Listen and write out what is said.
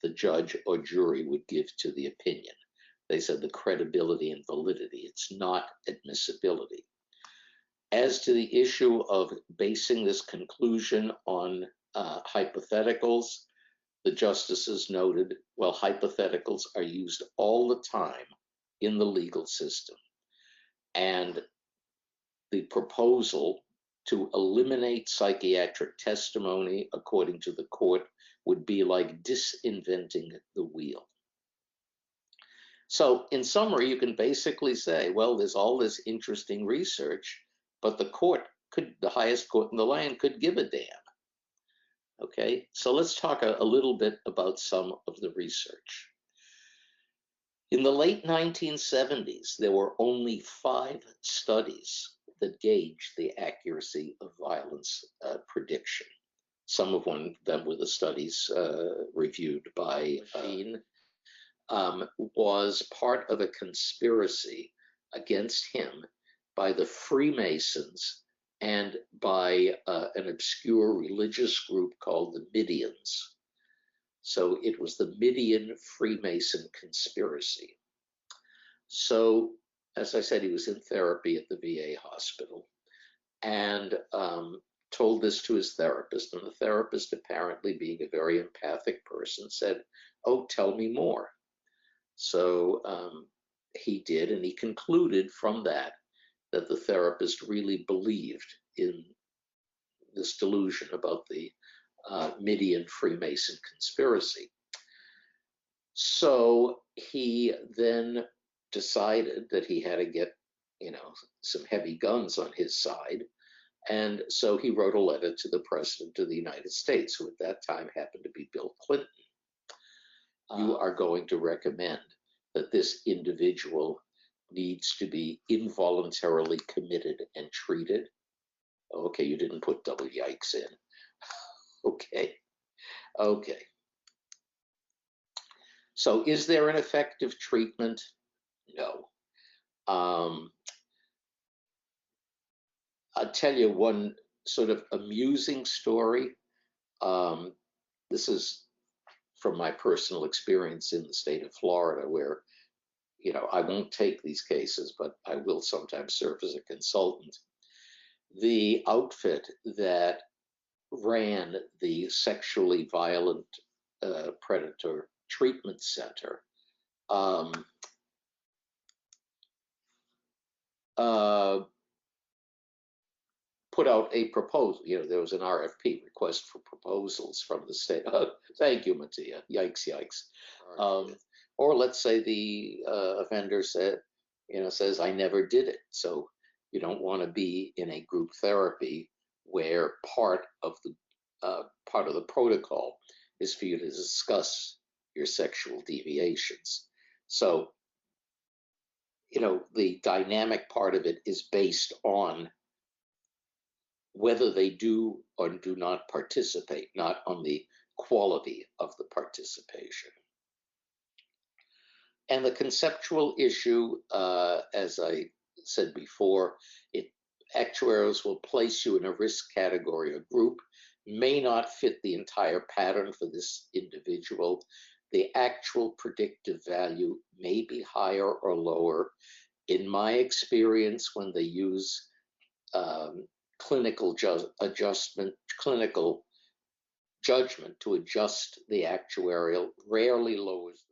the judge or jury would give to the opinion. They said the credibility and validity. It's not admissibility. As to the issue of basing this conclusion on hypotheticals, the justices noted, well, hypotheticals are used all the time in the legal system. And the proposal to eliminate psychiatric testimony, according to the court, would be like disinventing the wheel. So in summary, you can basically say, well, there's all this interesting research, but the highest court in the land could give a damn. Okay, so let's talk a little bit about some of the research. In the late 1970s, there were only 5 studies that gauged the accuracy of violence prediction. Some of them were the studies reviewed by Sheen, was part of a conspiracy against him by the Freemasons and by an obscure religious group called the Midians. So it was the Midian Freemason conspiracy. So, as I said, he was in therapy at the VA hospital and told this to his therapist. And the therapist, apparently being a very empathic person, said, "Oh, tell me more." So he did, and he concluded from that the therapist really believed in this delusion about the Midian Freemason conspiracy. So he then decided that he had to get, some heavy guns on his side. And so he wrote a letter to the President of the United States, who at that time happened to be Bill Clinton. You are going to recommend that this individual needs to be involuntarily committed and treated. Okay, you didn't put double yikes in. Okay. So is there an effective treatment? No. I'll tell you one sort of amusing story. This is from my personal experience in the state of Florida, where, I won't take these cases, but I will sometimes serve as a consultant. The outfit that ran the sexually violent predator treatment center put out a proposal. There was an RFP, request for proposals, from the state. Thank you, Mattia. Yikes. Or let's say the offender says, I never did it. So you don't want to be in a group therapy where part of the protocol is for you to discuss your sexual deviations. So, the dynamic part of it is based on whether they do or do not participate, not on the quality of the participation. And the conceptual issue, as I said before, actuaries will place you in a risk category or group, may not fit the entire pattern for this individual. The actual predictive value may be higher or lower. In my experience, when they use clinical judgment to adjust the actuarial, rarely lowers